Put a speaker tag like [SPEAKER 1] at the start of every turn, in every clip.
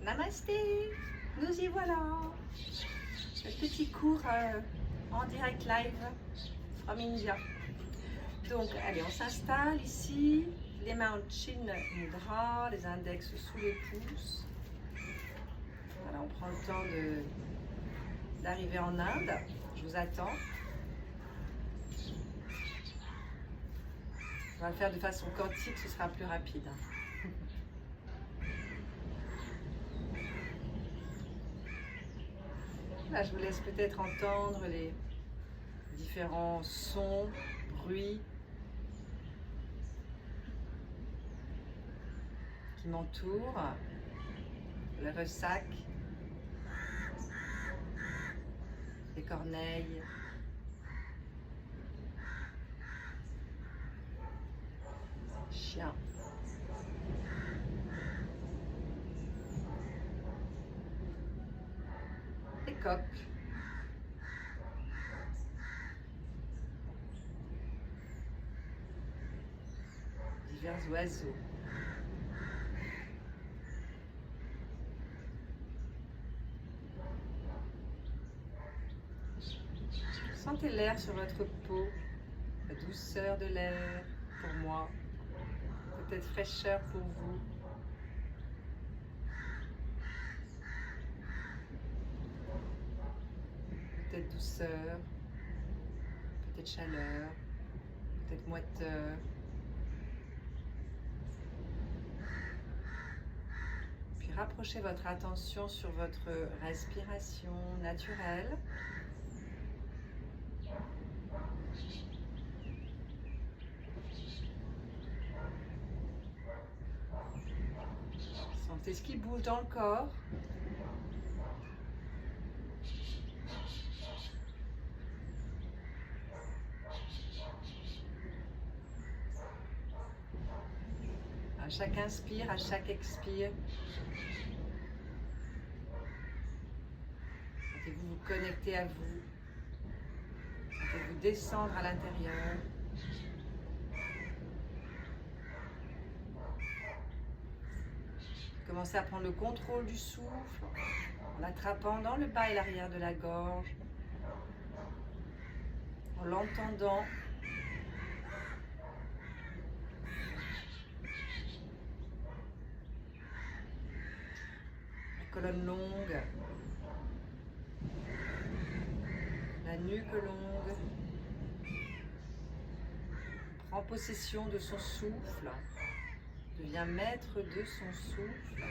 [SPEAKER 1] Namasté, nous y voilà. Un petit cours en direct live from India. Donc, allez, on s'installe ici, les mains en chin mudra, les index sous les pouces. Voilà, on prend le temps d'arriver en Inde. Je vous attends. On va le faire de façon quantique, ce sera plus rapide. Là, je vous laisse peut-être entendre les différents sons, bruits qui m'entourent, le ressac, les corneilles, chien. Les coqs. Divers oiseaux. Sentez l'air sur votre peau, la douceur de l'air pour moi, peut-être fraîcheur pour vous. Peut-être douceur, peut-être chaleur, peut-être moiteur. Puis rapprochez votre attention sur votre respiration naturelle. Sentez ce qui bouge dans le corps. À chaque inspire, à chaque expire, sentez-vous vous connecter à vous. Sentez-vous descendre à l'intérieur. Commencez à prendre le contrôle du souffle en l'attrapant dans le bas et l'arrière de la gorge, en l'entendant. La colonne longue, la nuque longue. Prend possession de son souffle, devient maître de son souffle.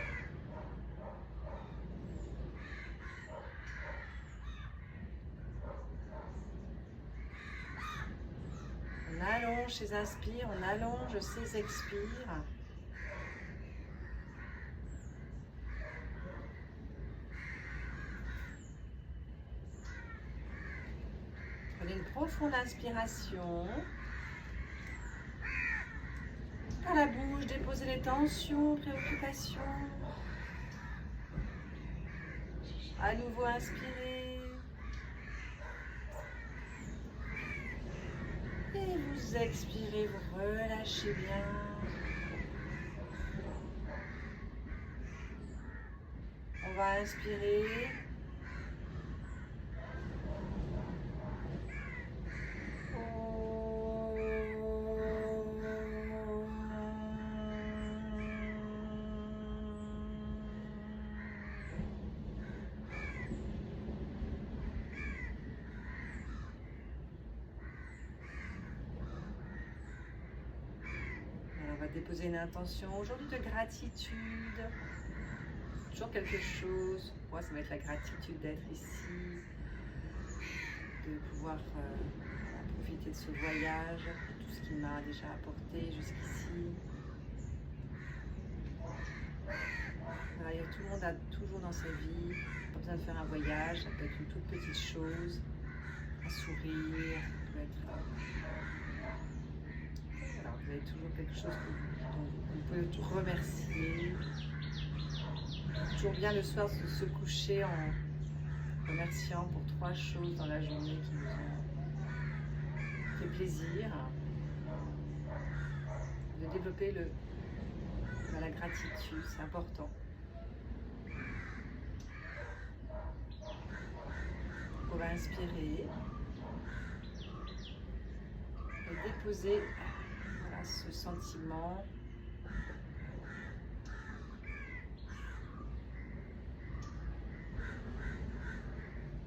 [SPEAKER 1] On allonge ses inspires, on allonge ses expires. Prenez une profonde inspiration. Par la bouche, déposez les tensions, préoccupations. À nouveau, inspirez. Et vous expirez, vous relâchez bien. On va inspirer. On va déposer une intention aujourd'hui de gratitude. Toujours quelque chose. Moi, ça va être la gratitude d'être ici, de pouvoir profiter de ce voyage, de tout ce qu'il m'a déjà apporté jusqu'ici. Voilà, tout le monde a toujours dans sa vie, pas besoin de faire un voyage, ça peut être une toute petite chose, un sourire, ça peut être... Alors, vous avez toujours quelque chose dont vous pouvez toujours remercier. Toujours bien le soir de se coucher en remerciant pour 3 choses dans la journée qui nous ont fait plaisir. De développer la gratitude, c'est important. On va inspirer et déposer voilà, ce sentiment.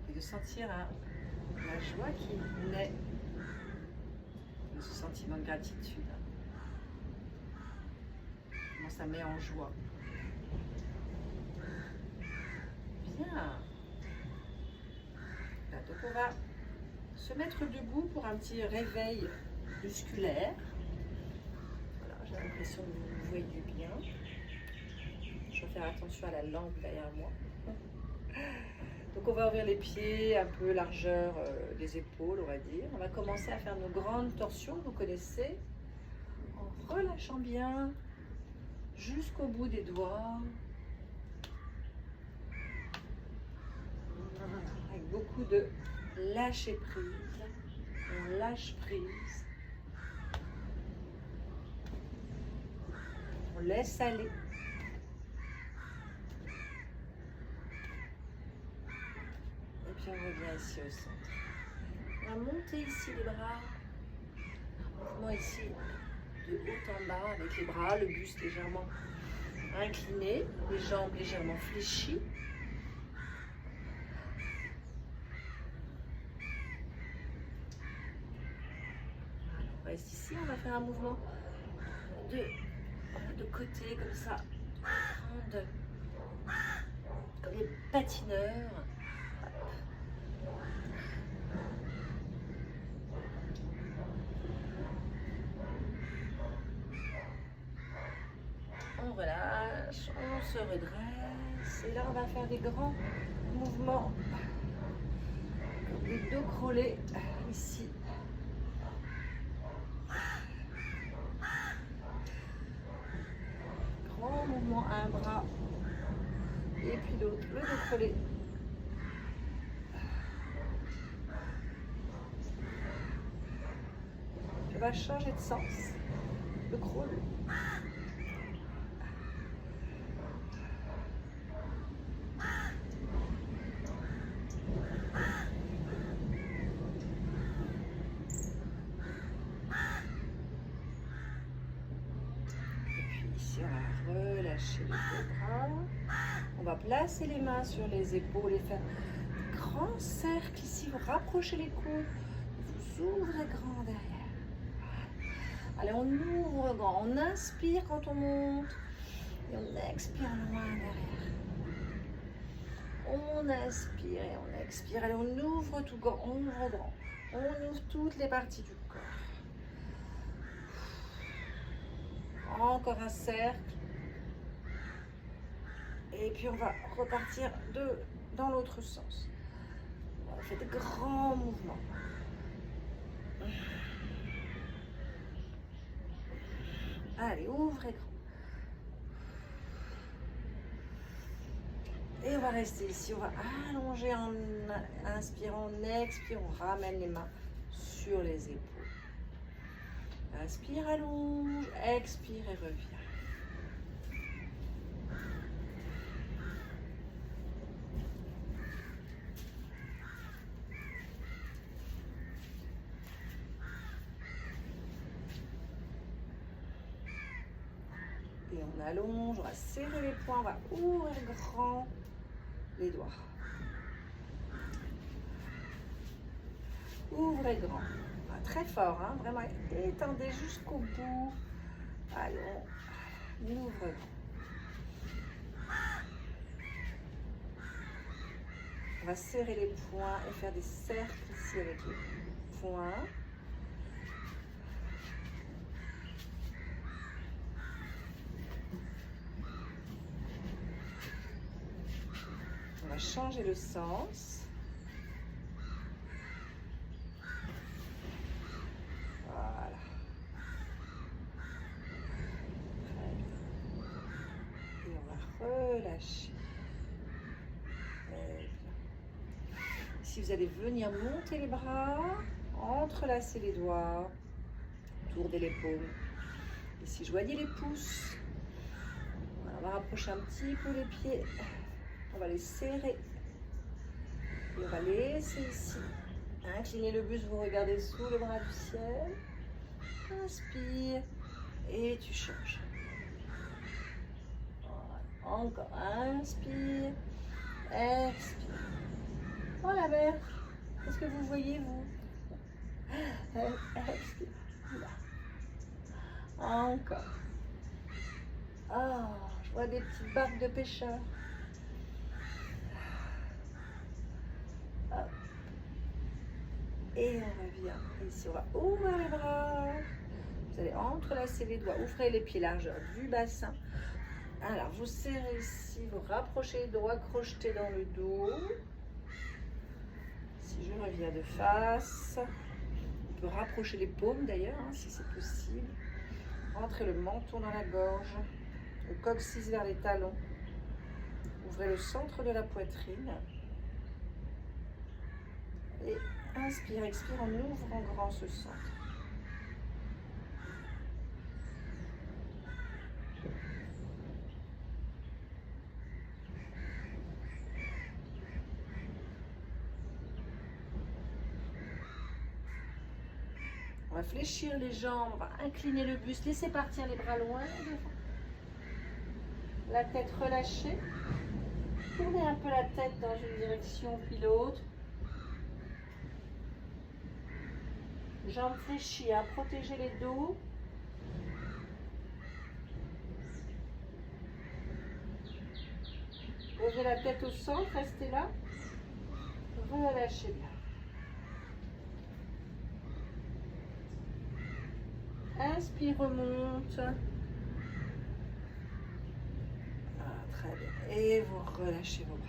[SPEAKER 1] Et de sentir la joie qui naît de ce sentiment de gratitude. Comment ça met en joie. Bien. Là, donc on va se mettre debout pour un petit réveil musculaire. Voilà, j'ai l'impression que vous voyez bien. Je vais faire attention à la lampe derrière moi. Donc on va ouvrir les pieds, un peu largeur des épaules, on va dire. On va commencer à faire nos grandes torsions, vous connaissez, en relâchant bien jusqu'au bout des doigts. Avec beaucoup de lâcher prise. On lâche prise. On laisse aller. Et puis on revient ici au centre. On va monter ici les bras. Un mouvement ici de haut en bas avec les bras, le buste légèrement incliné, les jambes légèrement fléchies. On reste ici, on va faire un mouvement de côté comme ça, comme les patineurs. On relâche, on se redresse et là on va faire des grands mouvements comme le dos crawlé ici. Grand mouvement à un bras et puis l'autre, le dos crawlé. Je vais changer de sens, le crawl. On va relâcher les deux bras. On va placer les mains sur les épaules et faire un grand cercle ici. Vous rapprochez les coudes. Vous ouvrez grand derrière. Allez, on ouvre grand. On inspire quand on monte. Et on expire loin derrière. On inspire et on expire. Allez, on ouvre tout grand. On ouvre grand. On ouvre toutes les parties du corps. Encore un cercle. Et puis on va repartir dans l'autre sens. On fait des grands mouvements. Allez, ouvrez grand. Et on va rester ici. On va allonger en inspirant, en expirant. On ramène les mains sur les épaules. Inspire, allonge, expire et reviens. Et on allonge, on va serrer les poings, on va ouvrir grand les doigts. Ouvrez grand. Très fort, hein, vraiment étendez jusqu'au bout. Allez, on ouvre grand. On va serrer les poings et faire des cercles ici avec les poings. On va changer le sens. Relâchez. Ici, vous allez venir monter les bras, entrelacer les doigts, tourner l'épaule. Ici, joignez les pouces. Voilà, on va rapprocher un petit peu les pieds. On va les serrer. Puis on va laisser ici. Inclinez le buste, vous regardez sous le bras du ciel. Inspire et tu changes. Voilà. Encore, inspire, expire. Oh la mer, qu'est-ce que vous voyez vous? Expire. Encore. Ah, je vois des petites barques de pêcheurs. Hop. Et on revient. Ici, on va ouvrir les bras. Vous allez entrelacer les doigts. Ouvrez les pieds largeur du bassin. Alors, vous serrez ici. Vous rapprochez les doigts, crochetez dans le dos. Si je reviens de face, on peut rapprocher les paumes d'ailleurs, hein, si c'est possible. Rentrez le menton dans la gorge. Le coccyx vers les talons. Ouvrez le centre de la poitrine. Et inspire, expire en ouvrant grand ce centre. On va fléchir les jambes, on va incliner le buste, laissez partir les bras loin devant. La tête relâchée. Tournez un peu la tête dans une direction puis l'autre. Jambes fléchies, hein. Protégez les dos. Posez la tête au centre, restez là. Relâchez bien. Inspire, remonte. Ah, très bien. Et vous relâchez vos bras.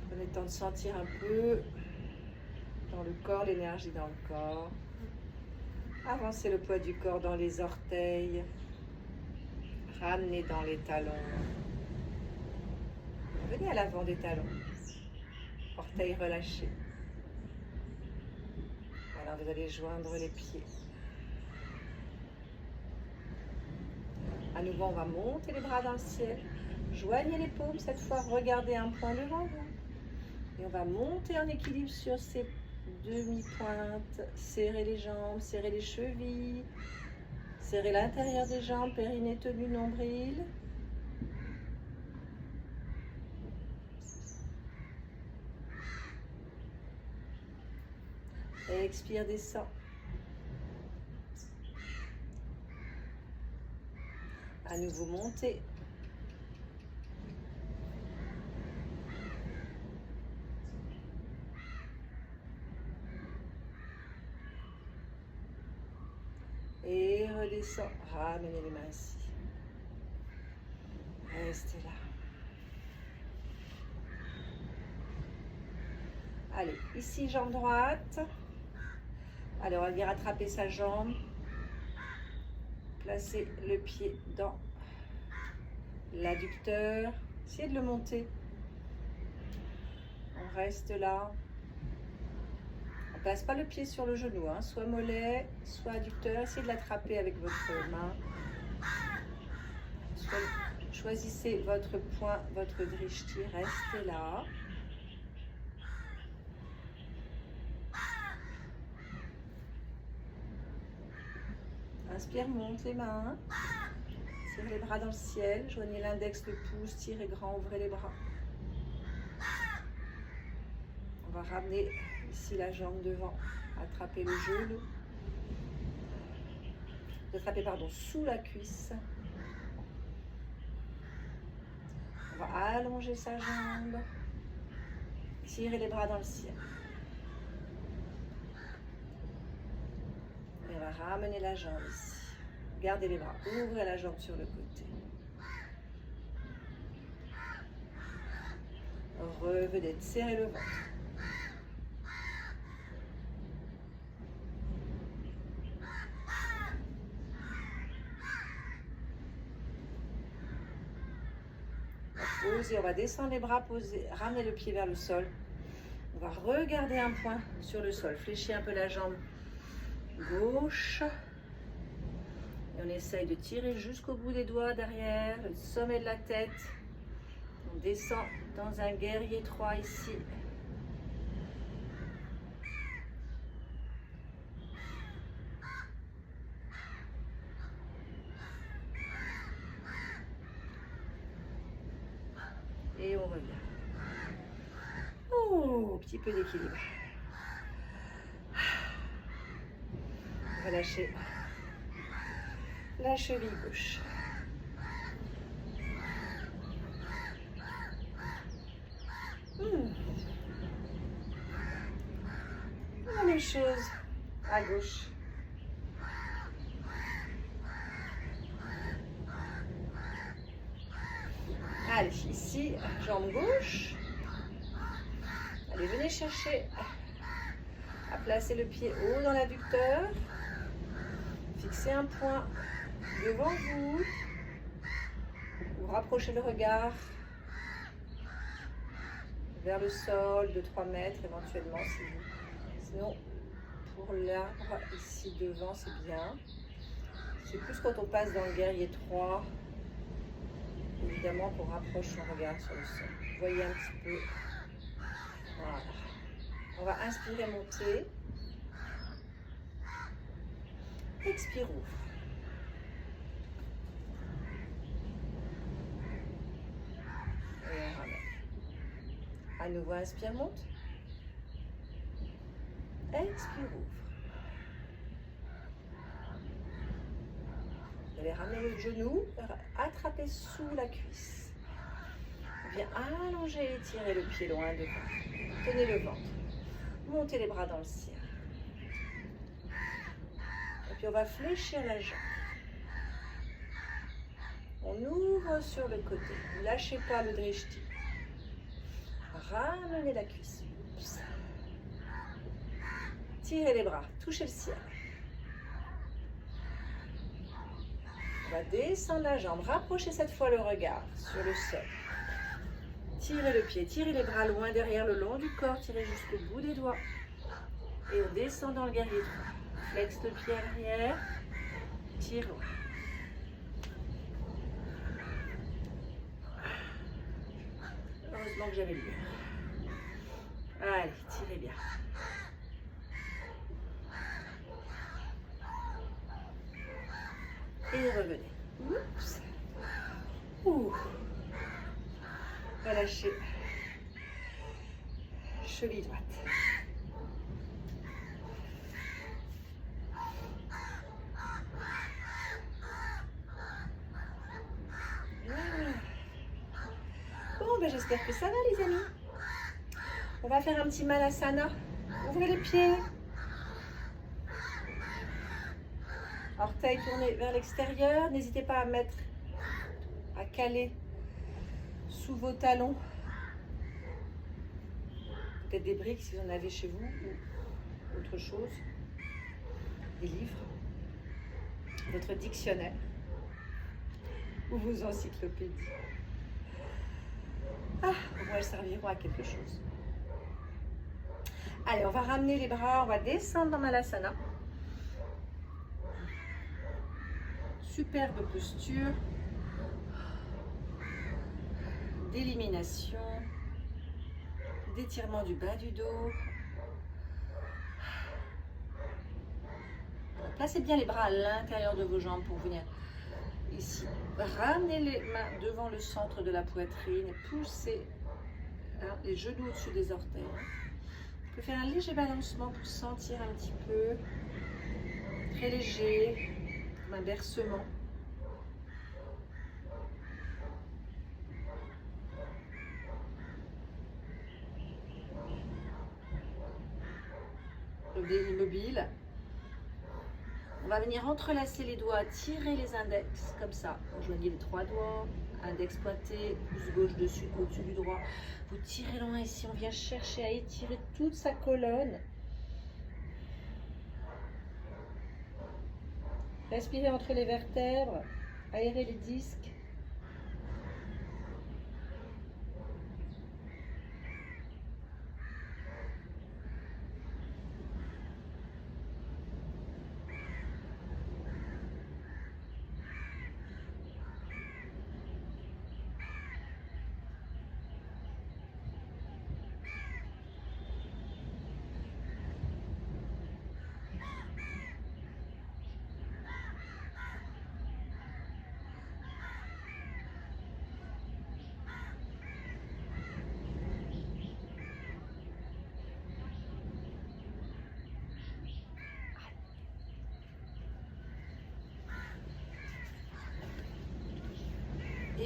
[SPEAKER 1] Prenez le temps de sentir un peu dans le corps, l'énergie dans le corps. Avancez le poids du corps dans les orteils. Ramenez dans les talons. Venez à l'avant des talons. Orteils relâchés. Voilà, vous allez joindre les pieds. À nouveau, on va monter les bras dans le ciel. Joignez les paumes, cette fois, regardez un point devant vous. Et on va monter en équilibre sur ces demi-pointes. Serrez les jambes, serrez les chevilles. Serrez l'intérieur des jambes, périnée tenu, nombril. Et expire, descend. À nouveau, montez. Et redescend. Ramenez les mains ici. Restez là. Allez, ici, jambe droite. Allez, on va venir attraper sa jambe. Placez le pied dans l'adducteur. Essayez de le monter. On reste là. On ne place pas le pied sur le genou, hein. Soit mollet, soit adducteur. Essayez de l'attraper avec votre main. Choisissez votre point, votre drishti. Restez là. Inspire, monte les mains. Tirez les bras dans le ciel. Joignez l'index, le pouce. Tirez grand, ouvrez les bras. On va ramener ici la jambe devant. Attrapez le genou. Attrapez, pardon, sous la cuisse. On va allonger sa jambe. Tirez les bras dans le ciel. Et on va ramener la jambe ici. Gardez les bras. Ouvrez la jambe sur le côté. Revenez, serrez le ventre. Posez, on va descendre les bras, poser, ramener le pied vers le sol. On va regarder un point sur le sol. Fléchissez un peu la jambe gauche. Et on essaye de tirer jusqu'au bout des doigts derrière, le sommet de la tête. On descend dans un guerrier 3 ici. Et on revient. Oh, petit peu d'équilibre. On va lâcher la cheville gauche. La même chose à gauche. Allez, ici, jambe gauche. Allez, venez chercher à placer le pied haut dans l'adducteur. Fixez un point devant vous. Vous rapprochez le regard vers le sol de 3 mètres éventuellement. Sinon, pour l'arbre ici devant, c'est bien. C'est plus quand on passe dans le guerrier 3. Évidemment qu'on rapproche son regard sur le sol. Vous voyez un petit peu. Voilà. On va inspirer, monter. Expire, ouvre. Et on ramène. À nouveau, inspire, monte. Expire, ouvre. Vous allez ramener le genou, attraper sous la cuisse. Bien allonger et étirer le pied loin devant. Tenez le ventre. Montez les bras dans le ciel. Et puis on va fléchir la jambe. On ouvre sur le côté. Ne lâchez pas le drishti. Ramenez la cuisse. Oups. Tirez les bras. Touchez le ciel. On va descendre la jambe. Rapprochez cette fois le regard sur le sol. Tirez le pied. Tirez les bras loin derrière le long du corps. Tirez jusqu'au bout des doigts. Et on descend dans le guerrier 3. Flexe le pied arrière. Tire loin. Heureusement que j'avais lu. Allez, tirez bien. Et revenez. Oups. Ouh. Relâchez. Cheville droite. Bon, ben j'espère que ça va les amis. On va faire un petit malasana. Ouvrez les pieds. Orteils tournés vers l'extérieur. N'hésitez pas à caler sous vos talons. Peut-être des briques si vous en avez chez vous ou autre chose. Des livres. Votre dictionnaire ou vos encyclopédies. Ah, au moins elles serviront à quelque chose. Allez, on va ramener les bras, on va descendre dans Malasana. Superbe posture d'élimination, d'étirement du bas du dos. Placez bien les bras à l'intérieur de vos jambes pour venir ici. Ramenez les mains devant le centre de la poitrine et poussez les genoux au-dessus des orteils. Vous pouvez faire un léger balancement pour sentir un petit peu, très léger, comme un bercement. Immobile. On va venir entrelacer les doigts, tirer les index comme ça. Vous joignez les 3 doigts, index pointé, pouce gauche dessus, au-dessus du droit. Vous tirez loin ici, on vient chercher à étirer toute sa colonne. Respirez entre les vertèbres, aérez les disques.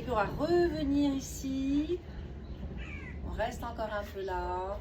[SPEAKER 1] puis on va revenir ici. On reste encore un peu là.